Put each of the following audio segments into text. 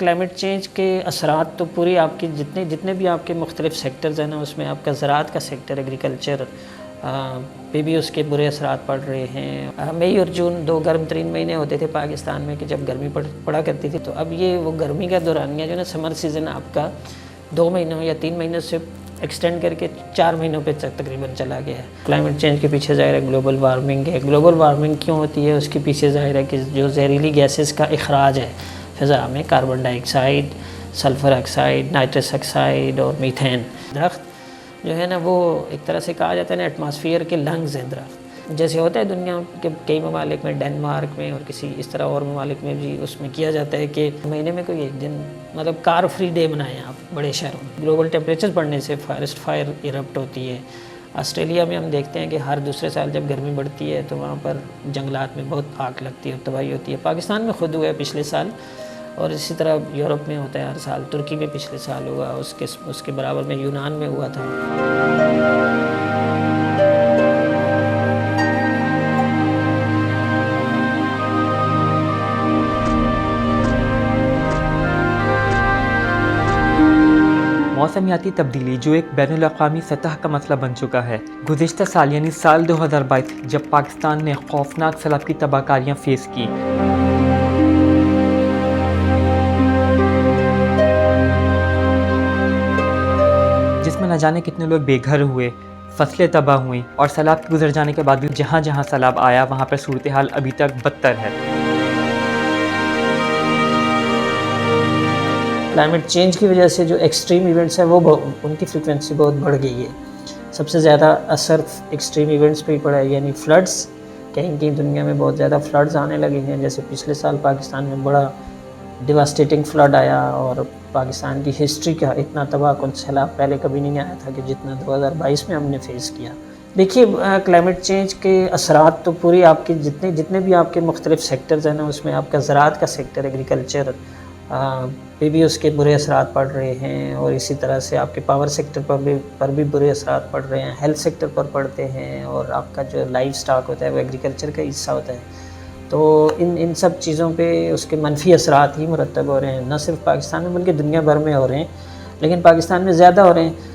Climate change के असरात तो पूरी आपकी जितने जितने भी आपके मुख्तलिफ सेक्टर्स हैं ना, उसमें आपका ज़राअत का सेक्टर, एग्रीकल्चर पे भी उसके बुरे असरात पड़ रहे हैं। मई और जून 2 गर्म तरीन महीने होते थे पाकिस्तान में कि जब गर्मी पड़ा करती थी, तो अब ये वो गर्मी का दौरानिया जो ना समर सीज़न आपका 2 महीनों या 3 महीनों से एक्सटेंड करके 4 महीनों पे तकरीबन चला गया है। क्लाइमेट चेंज के पीछे ज़ाहिर है ग्लोबल वार्मिंग है। ग्लोबल वार्मिंग क्यों होती है, उसके पीछे ज़ाहिर है कि जो जहरीली गैसेस का इखराज है फ़िज़ा में, carbon dioxide, sulphur oxide, nitrous oxide और मीथेन। दरख्त जो है ना, वो एक तरह से कहा जाता है ना, एटमॉस्फेयर के लंग्स हैं दरख्त। जैसे होता है दुनिया के कई ममालिक में, डेनमार्क में और किसी इस तरह और ममालिक में भी उसमें किया जाता है कि महीने में कोई एक दिन मतलब कार फ्री डे बनाएं आप बड़े शहरों में। ग्लोबल टेम्परेचर बढ़ने से फॉरेस्ट फायर इरप्ट होती है। ऑस्ट्रेलिया में हम देखते हैं कि हर दूसरे साल जब गर्मी बढ़ती है तो वहाँ पर जंगलात में बहुत आग लगती है और तबाही होती है। पाकिस्तान में खुद हुआ है पिछले साल, और इसी तरह यूरोप में होता है हर साल। तुर्की में पिछले साल हुआ, उसके बराबर में यूनान में हुआ था। मौसमियाती तब्दीली जो एक बैनुल-अक़वामी सतह का मसला बन चुका है। गुज़िश्ता साल यानी साल 2022 जब पाकिस्तान ने खौफनाक सैलाब की तबाहकारियाँ फेस की, जिसमें न जाने कितने लोग बेघर हुए, फसलें तबाह हुई, और सैलाब के गुजर जाने के बाद भी जहाँ जहाँ सैलाब आया वहाँ पर सूरत हाल अभी तक बदतर है। क्लाइमेट चेंज की वजह से जो एक्सट्रीम इवेंट्स हैं वो उनकी फ्रीक्वेंसी बहुत बढ़ गई है। सबसे ज़्यादा असर एक्सट्रीम इवेंट्स पे ही पड़ा है, यानी फ्लड्स। कहीं कहीं दुनिया में बहुत ज़्यादा फ्लड्स आने लगे हैं। जैसे पिछले साल पाकिस्तान में बड़ा डिवास्टेटिंग फ्लड आया, और पाकिस्तान की हिस्ट्री का इतना तबाहकुन सैलाब पहले कभी नहीं आया था कि जितना 2022 में हमने फेस किया। देखिए, क्लाइमेट चेंज के असरात तो पूरी आपकी जितने जितने भी आपके मुख्तलिफ सेक्टर्स हैं ना, उसमें आपका ज़राअत का सेक्टर, एग्रीकल्चर पे भी उसके बुरे असरात पड़ रहे हैं, और इसी तरह से आपके पावर सेक्टर पर भी बुरे असरात पड़ रहे हैं, हेल्थ सेक्टर पर पड़ते हैं, और आपका जो लाइफ स्टॉक होता है वो एग्रीकल्चर का हिस्सा होता है। तो इन सब चीज़ों पे उसके मनफी असरात ही मुरतब हो रहे हैं, न सिर्फ पाकिस्तान में बल्कि दुनिया भर में हो रहे हैं। लेकिन पाकिस्तान में ज़्यादा हो रहे हैं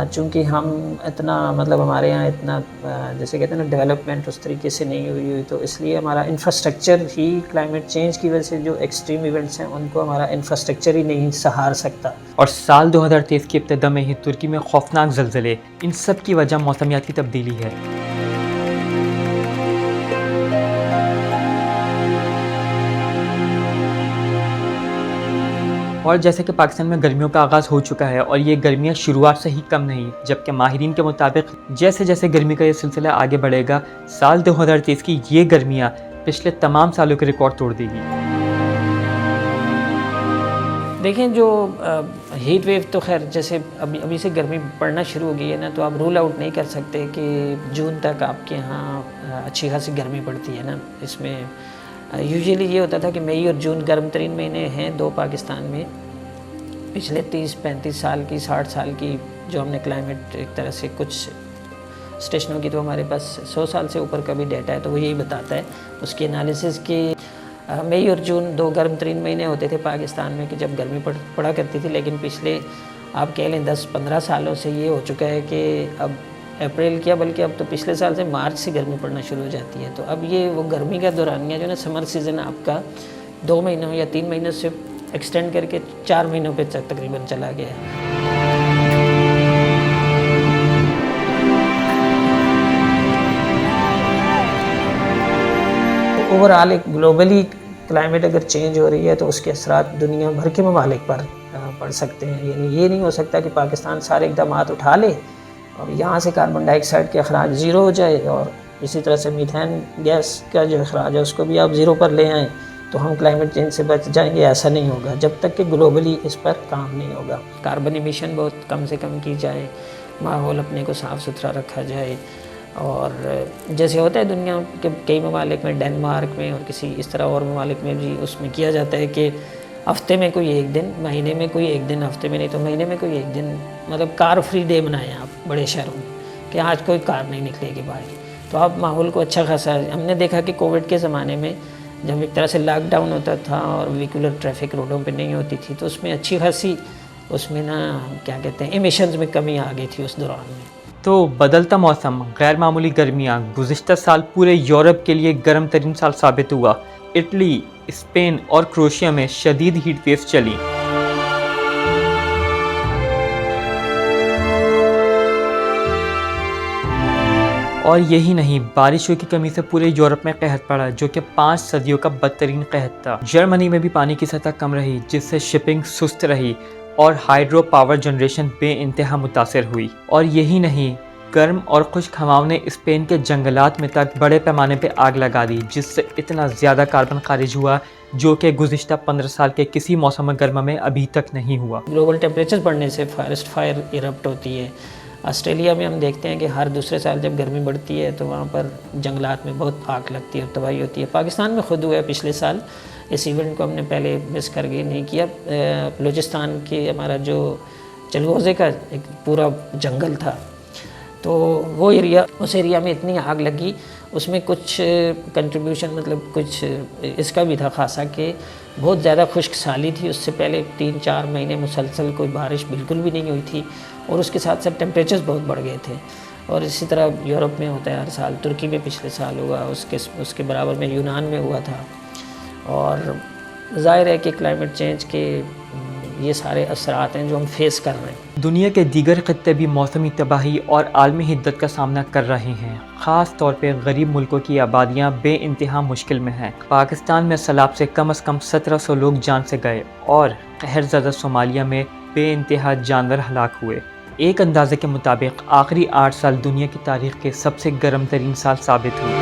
चूँकि हम इतना मतलब हमारे यहाँ इतना जैसे कहते हैं ना डेवलपमेंट उस तरीके से नहीं हुई, तो इसलिए हमारा इंफ्रास्ट्रक्चर ही क्लाइमेट चेंज की वजह से जो एक्सट्रीम इवेंट्स हैं उनको हमारा इंफ्रास्ट्रक्चर ही नहीं सहार सकता। और साल 2023 की इब्तिदा में ही तुर्की में खौफनाक ज़लज़ले, इन सब की वजह मौसमियाती तब्दीली है। और जैसे कि पाकिस्तान में गर्मियों का आगाज़ हो चुका है, और ये गर्मियाँ शुरुआत से ही कम नहीं, जबकि माहिरीन के मुताबिक जैसे जैसे गर्मी का ये सिलसिला आगे बढ़ेगा, साल 2023 की ये गर्मियाँ पिछले तमाम सालों के रिकॉर्ड तोड़ देगी। देखें, जो हीट वेव तो खैर जैसे अभी से गर्मी पड़ना शुरू हो गई है ना, तो आप रूल आउट नहीं कर सकते कि जून तक आपके यहाँ अच्छी खासी गर्मी पड़ती है ना। इसमें यूजुअली ये होता था कि मई और जून गर्म तरीन महीने हैं दो पाकिस्तान में। पिछले 30-35 साल की, 60 साल की जो हमने क्लाइमेट एक तरह से कुछ स्टेशनों की तो हमारे पास 100 साल से ऊपर का भी डेटा है, तो वो यही बताता है उसकी एनालिसिस की। मई और जून 2 गर्म तरीन महीने होते थे पाकिस्तान में कि जब गर्मी पड़ा करती थी। लेकिन पिछले आप कह लें 10-15 सालों से ये हो चुका है कि अब अप्रैल किया, बल्कि अब तो पिछले साल से मार्च से गर्मी पड़ना शुरू हो जाती है। तो अब ये वो गर्मी का दौरानिया जो ना समर सीज़न आपका 2 महीनों या 3 महीनों से एक्सटेंड करके 4 महीनों पे तकरीबन चला गया है। ओवरऑल एक ग्लोबली क्लाइमेट अगर चेंज हो रही है तो उसके असरात दुनिया भर के ममालिक पर पड़ सकते हैं। यानी ये नहीं हो सकता कि पाकिस्तान सारे इक़दाम उठा ले और यहाँ से कार्बन डाइऑक्साइड के अखराज ज़ीरो हो जाए, और इसी तरह से मीथेन गैस का जो अखराज है उसको भी आप ज़ीरो पर ले आएँ तो हम क्लाइमेट चेंज से बच जाएंगे। ऐसा नहीं होगा जब तक कि ग्लोबली इस पर काम नहीं होगा। कार्बन इमिशन बहुत कम से कम की जाए, माहौल अपने को साफ़ सुथरा रखा जाए, और जैसे होता है दुनिया के कई ममालिक में, डेनमार्क में और किसी इस तरह और ममालिक में भी उसमें किया जाता है कि हफ्ते में कोई एक दिन, महीने में कोई एक दिन, हफ्ते में नहीं तो महीने में कोई एक दिन मतलब कार फ्री डे बनाएं आप बड़े शहरों में कि आज कोई कार नहीं निकलेगी बाहर। तो आप माहौल को अच्छा खासा, हमने देखा कि कोविड के ज़माने में जब एक तरह से लॉकडाउन होता था और व्हीकुलर ट्रैफिक रोडों पे नहीं होती थी, तो उसमें अच्छी खासी उसमें ना क्या कहते हैं एमिशंस में कमी आ गई थी उस दौरान में। तो बदलता मौसम, गैर मामूली गर्मियाँ गुज़िश्ता साल पूरे यूरोप के लिए गर्म तरीन साल साबित हुआ। इटली, स्पेन और क्रोएशिया में शदीद हीट वेव्स चली। और यही नहीं, बारिशों की कमी से पूरे यूरोप में कहत पड़ा, जो कि 5 सदियों का बदतरीन कहत था। जर्मनी में भी पानी की सतह कम रही, जिससे शिपिंग सुस्त रही और हाइड्रो पावर जनरेशन बेइंतहा मुतासर हुई। और यही नहीं, गर्म और खुश्क हवाओं ने स्पेन के जंगलात में तक बड़े पैमाने पर आग लगा दी, जिससे इतना ज़्यादा कार्बन खारिज हुआ जो कि गुज़िश्ता 15 साल के किसी मौसम गर्मा में अभी तक नहीं हुआ। ग्लोबल टेम्परेचर बढ़ने से फॉरेस्ट फायर इरप्ट होती है। ऑस्ट्रेलिया में हम देखते हैं कि हर दूसरे साल जब गर्मी बढ़ती है तो वहाँ पर जंगलात में बहुत आग लगती है और तबाही होती है। पाकिस्तान में खुद हुआ है पिछले साल, इस इवेंट को हमने पहले मिस करके नहीं किया। बलूचिस्तान के हमारा जो चलगोज़े का एक पूरा जंगल था, तो वो एरिया, उस एरिया में इतनी आग लगी, उसमें कुछ कंट्रीब्यूशन मतलब कुछ इसका भी था खासा कि बहुत ज़्यादा खुश्क साली थी। उससे पहले 3-4 महीने मुसलसल कोई बारिश बिल्कुल भी नहीं हुई थी और उसके साथ साथ टेम्परेचर्स बहुत बढ़ गए थे। और इसी तरह यूरोप में होता है हर साल, तुर्की में पिछले साल हुआ, उसके बराबर में यूनान में हुआ था। और ज़ाहिर है कि क्लाइमेट चेंज के ये सारे असरात हैं जो हम फेस कर रहे हैं। दुनिया के दीगर खत्ते भी मौसमी तबाही और आलमी हिद्दत का सामना कर रहे हैं। ख़ास तौर पे गरीब मुल्कों की आबादियाँ बेइंतहा मुश्किल में हैं। पाकिस्तान में सैलाब से कम 1700 लोग जान से गए और कहर ज़दा सोमालिया में बेइंतहा जानवर हलाक हुए। एक अंदाजे के मुताबिक आखिरी 8 साल दुनिया की तारीख के सबसे गर्म तरीन साल साबित हुए।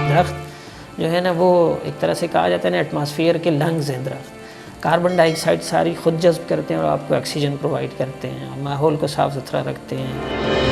दरख्त जो है ना, वो एक तरह से कहा जाता है ना, एटमॉस्फेयर के लंग्स हैं दरख्त। कार्बन डाइऑक्साइड सारी खुद जज्ब करते हैं और आपको ऑक्सीजन प्रोवाइड करते हैं, माहौल को साफ़ सुथरा रखते हैं।